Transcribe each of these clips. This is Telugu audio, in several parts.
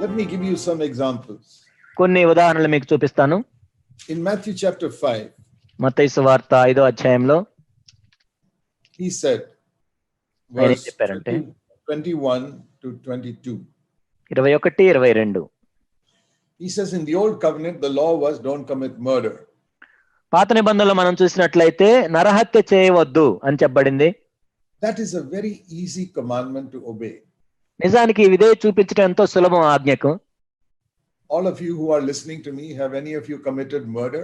Let me give you some examples. కొన్ని ఉదాహరణలు మీకు చూపిస్తాను. In Matthew chapter 5, మత్తయి సువార్త 5వ అధ్యాయంలో he said, ఆయన ఏం verse చెప్పారంటే 21 to 22. 21, 22 He says, in the old covenant, the law was don't commit murder. పాత నిబంధనలో మనం చూసినట్లయితే నరహత్య చేయవద్దు అని చెప్పబడింది. That is a very easy commandment to obey. నిజానికి ఇదే చూపించడం ఎంతో సులభం ఆజ్ఞకు. All of you who are listening to me, have any of you committed murder?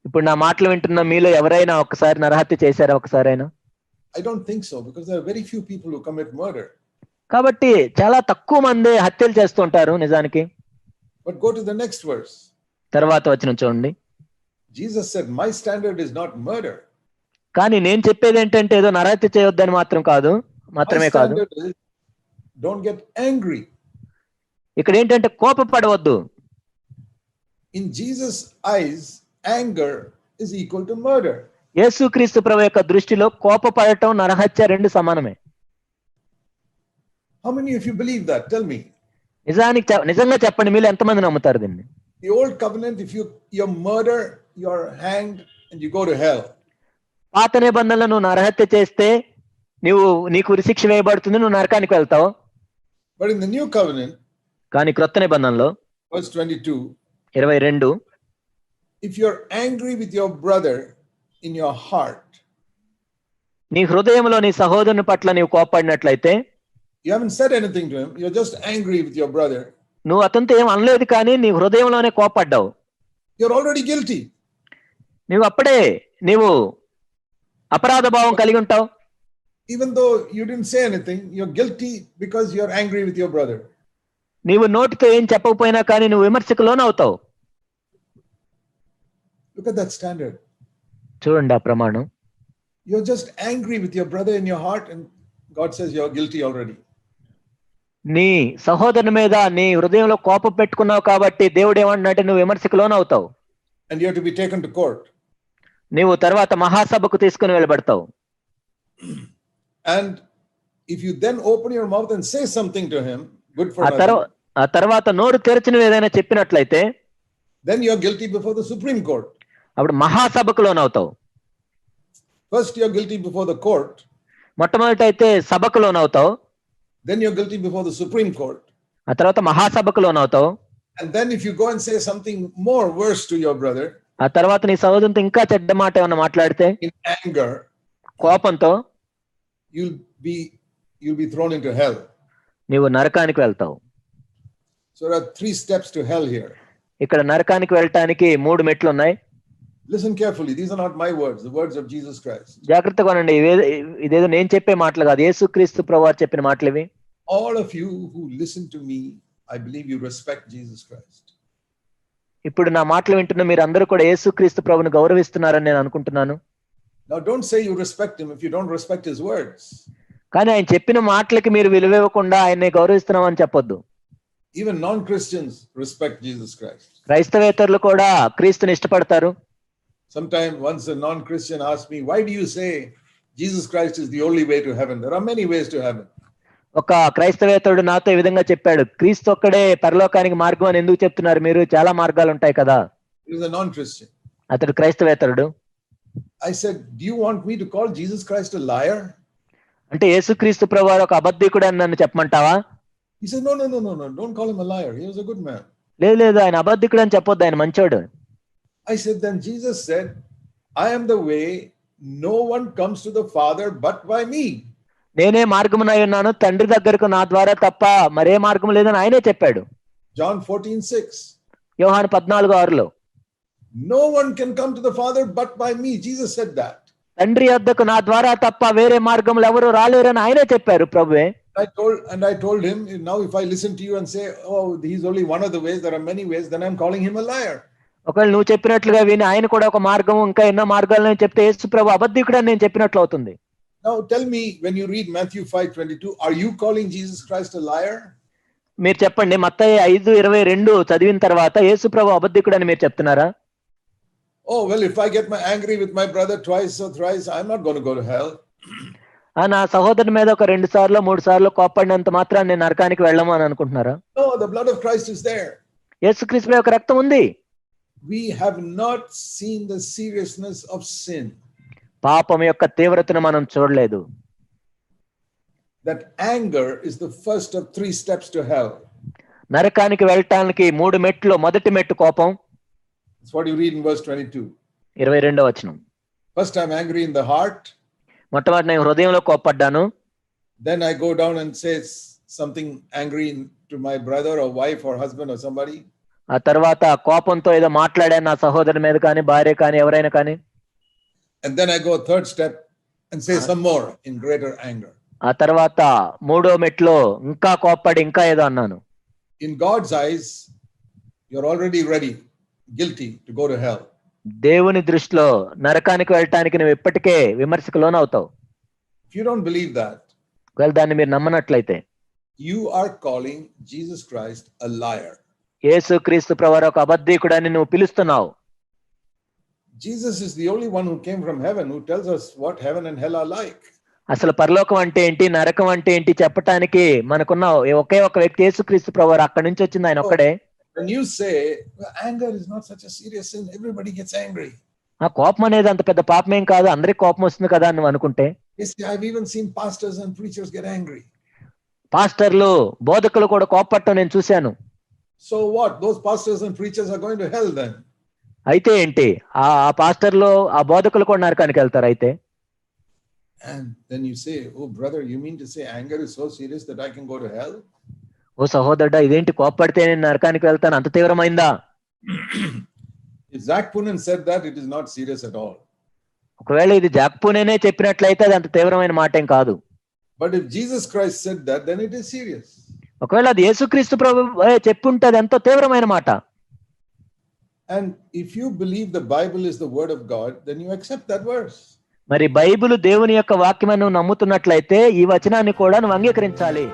ఇప్పుడు నా మాటలు వింటున్న మీలో ఎవరైనా ఒకసారి నరహత్య చేశారా ఒకసారైనా? I don't think so, because there are very few people who commit murder. కాబట్టి చాలా తక్కువ మంది హత్యలు చేస్తుంటారు నిజానికి. But go to the next verse. తర్వాత వచనం చూడండి. Jesus said, my standard is not murder. కానీ నేను చెప్పేది ఏంటంటే ఏదో నరహత్య చేయొద్దని మాత్రమే కాదు. My standard is don't get angry. ఇక్కడ ఏంటంటే కోపపడవద్దు. In Jesus' eyes, anger is equal to murder. యేసుక్రీస్తు ప్రభు యొక్క దృష్టిలో కోపపడటం నరహత్య రెండు సమానమే. How many of you believe that? Tell me. నిజంగా చెప్పండి, మీరు ఎంతమంది నమ్ముతారు దీన్ని? The old covenant, if you murder, you're hanged and you go to hell. పాత నిబంధనలో నువ్వు నరహత్య చేస్తే నీకు ఉరిశిక్ష వేయబడుతుంది, నువ్వు నరకానికి వెళ్తావు. But in the new covenant, కానీ క్రొత్త నిబంధనలో verse 22, 22 if you're angry with your brother in your heart, నీ హృదయంలో నీ సహోదరుని పట్ల నీవు కోపడినట్లయితే, you haven't said anything to him, you're just angry with your brother, నువ్వు అతనితో ఏం అనలేదు కానీ నీ హృదయంలోనే కోపడ్డావు, you're already guilty. నీవు అపరాధ భావం కలిగి ఉంటావు. Even though you didn't say anything, you're guilty because you're angry with your brother. నీవు నోటితో ఏం చెప్పకపోయినా కానీ నువ్వు విమర్శకు లోనవుతావు. Look at that standard. చూడండి ఆ ప్రమాణం. You're just angry with your brother in your heart and God says you're guilty already. నీ సహోదరుని మీద నీ హృదయంలో కోపం పెట్టుకున్నావు కాబట్టి దేవుడు ఏమంటున్నాడంటే నువ్వు విమర్శకు లోనవుతావు. And you have to be taken to court. నీవు తర్వాత మహాసభకు తీసుకుని వెళ్ళబడతావు. And if you then open your mouth and say something to him, good for nothing, ఆ తర్వాత నోరు తెరిచి నువ్వు ఏదైనా చెప్పినట్లయితే, then you're guilty before the Supreme Court. అప్పుడు మహాసభకు లోనవుతావు. First you're guilty before the court. మొట్టమొదట అయితే సభకు లోనవుతావు. Then you're guilty before the Supreme Court. ఆ తర్వాత మహాసభకు లోనవుతావు. And then if you go and say something more worse to your brother, ఆ తర్వాత నీ సహోదరునితో ఇంకా చెడ్డ మాట ఏమన్నా మాట్లాడితే, in anger, కోపంతో, you'll be thrown into hell. నీవు నరకానికి వెళ్తావు. So there are 3 steps to hell here. ఇక్కడ నరకానికి వెళ్ళటానికి 3 మెట్లు ఉన్నాయి. Listen carefully, these are not my words, the words of Jesus Christ. జాగ్రత్తగా వినండి, ఇదేదో నేను చెప్పే మాటలు కాదు, యేసుక్రీస్తు ప్రభువారు చెప్పిన మాటలు ఇవి. All of you who listen to me, I believe you respect Jesus Christ. ఇప్పుడు నా మాటలు వింటున్న మీరు అందరూ కూడా యేసుక్రీస్తు ప్రభువుని గౌరవిస్తున్నారని నేను అనుకుంటున్నాను. Now don't say you respect him if you don't respect his words. కానీ ఆయన చెప్పిన మాటలకి మీరు విలువివ్వకుండా ఆయన్ని గౌరవిస్తున్నామని చెప్పొద్దు. Even non-Christians respect Jesus Christ. క్రైస్తవేతరులు కూడా క్రీస్తుని ఇష్టపడతారు. Sometime once a non-Christian asked me, why do you say Jesus Christ is the only way to heaven? There are many ways to heaven. ఒక క్రైస్తవేతరుడు నాతో ఈ విధంగా చెప్పాడు, క్రీస్తు ఒక్కడే పరలోకానికి మార్గం అని ఎందుకు చెప్తున్నారు మీరు, చాలా మార్గాలు ఉంటాయి కదా. He was a non-Christian. అతడు క్రైస్తవేతరుడు. I said, do you want me to call Jesus Christ a liar? అంటే యేసుక్రీస్తు ప్రభువారు ఒక అబద్ధికుడు అని నన్ను చెప్పమంటావా? He said, no, don't call him a liar. He was a good man. లేదు, ఆయన అబద్ధికుడు అని చెప్పొద్దు, ఆయన మంచోడు. I said, then Jesus said, I am the way, no one comes to the Father but by me. నేనే మార్గమునై ఉన్నాను, తండ్రి దగ్గరకు నా ద్వారా తప్ప మరే మార్గం లేదని ఆయనే చెప్పాడు. John 14:6. యోహాను 14:6లో No one can come to the Father but by me. Jesus said that. తండ్రి వద్దకు నా ద్వారా తప్ప వేరే మార్గములు ఎవరు రాలేరని ఆయనే చెప్పారు ప్రభువే. I told him, now if I listen to you and say, oh, he's only one of the ways, there are many ways, then I'm calling him a liar. ఒకవేళ నువ్వు చెప్పినట్లుగా విని ఆయన కూడా ఒక మార్గం ఇంకా ఎన్నో మార్గాలను చెప్తే యేసు ప్రభు అబద్ధికుడు అని నేను చెప్పినట్లు అవుతుంది. Now tell me, when you read Matthew 5:22, are you calling Jesus Christ a liar? మీరు చెప్పండి, మత్తయి 5:22 చదివిన తర్వాత యేసు ప్రభు అబద్ధికుడు అని మీరు చెప్తున్నారా? Oh, well, if I get angry with my brother twice or thrice, I'm not going to go to hell. నా సహోదరుని మీద ఒక 2 సార్లు 3 సార్లు కోప్పడినంత మాత్రాన్ని నేను నరకానికి వెళ్ళము అని అనుకుంటున్నారా? No, the blood of Christ is there. యేసుక్రీస్తు యొక్క రక్తం ఉంది. We have not seen the seriousness of sin. పాపం యొక్క తీవ్రతను మనం చూడలేదు. That anger is the first of 3 steps to hell. నరకానికి వెళ్ళటానికి 3 మెట్లు. మొదటి మెట్టు కోపం. That's what you read in verse 22. 22వ వచనం. First I'm angry in the heart. మొట్టమొదటి నేను హృదయంలో కోప్పడ్డాను. Then I go down and say something angry to my brother or wife or husband or somebody. ఆ తర్వాత కోపంతో ఏదో మాట్లాడాను నా సహోదరుని మీద కానీ భార్య కానీ ఎవరైనా కానీ. And then I go a third step and say some more in greater anger. ఆ తర్వాత 3వ మెట్లో ఇంకా కోప్పడి ఇంకా ఏదో అన్నాను. In God's eyes, you're already ready, guilty to go to hell. దేవుని దృష్టిలో నరకానికి వెళ్ళటానికి నువ్వు ఇప్పటికే విమర్శకు లోనవుతావు. If you don't believe that, ఒకవేళ దాన్ని మీరు నమ్మనట్లయితే you are calling Jesus Christ a liar. యేసుక్రీస్తు ప్రభువారు ఒక అబద్ధికుడని నువ్వు పిలుస్తున్నావు. Jesus is the only one who came from heaven who tells us what heaven and hell are like. అసలు పరలోకం అంటే ఏంటి నరకం అంటే ఏంటి చెప్పటానికి మనకున్న ఒకే ఒక వ్యక్తి యేసుక్రీస్తు ప్రభువారు. అక్కడి నుంచి వచ్చింది ఆయన ఒక్కడే. When you say well, anger is not such a serious sin, everybody gets angry. ఆ కోపం అనేది అంత పెద్ద పాపమేం కాదు, అందరికి కోపం వస్తుంది కదా అని నువ్వు అనుకుంటే. Yes, I've even seen pastors and preachers get angry. పాస్టర్లు బోధకులు కూడా కోపపడటం నేను చూశాను. So what? Those pastors and preachers are going to hell then. అయితే ఏంటి ఆ పాస్టర్లు ఆ బోధకులు కూడా నరకానికి వెళ్తారు అయితే. And then you say, oh brother, you mean to say anger is so serious that I can go to hell? ఓ సహోదరుడా ఇదేంటి కోపడితే నేను నరకానికి వెళ్తాను అంత తీవ్రమైందా? If Zach Poonen said that, it is not serious at all. ఒకవేళ ఇది జాక్ పూనేనే చెప్పినట్లయితే అది అంత తీవ్రమైన మాట ఏం కాదు. But if Jesus Christ said that, then it is serious. ఒకవేళ అది యేసుక్రీస్తు ప్రభువు చెప్పుంటే అది ఎంతో తీవ్రమైన మాట. And if you believe the Bible is the word of God, then you accept that verse. మరి బైబిల్ దేవుని యొక్క వాక్యమని నువ్వు నమ్ముతున్నట్లయితే ఈ వచనాన్ని కూడా నువ్వు అంగీకరించాలి.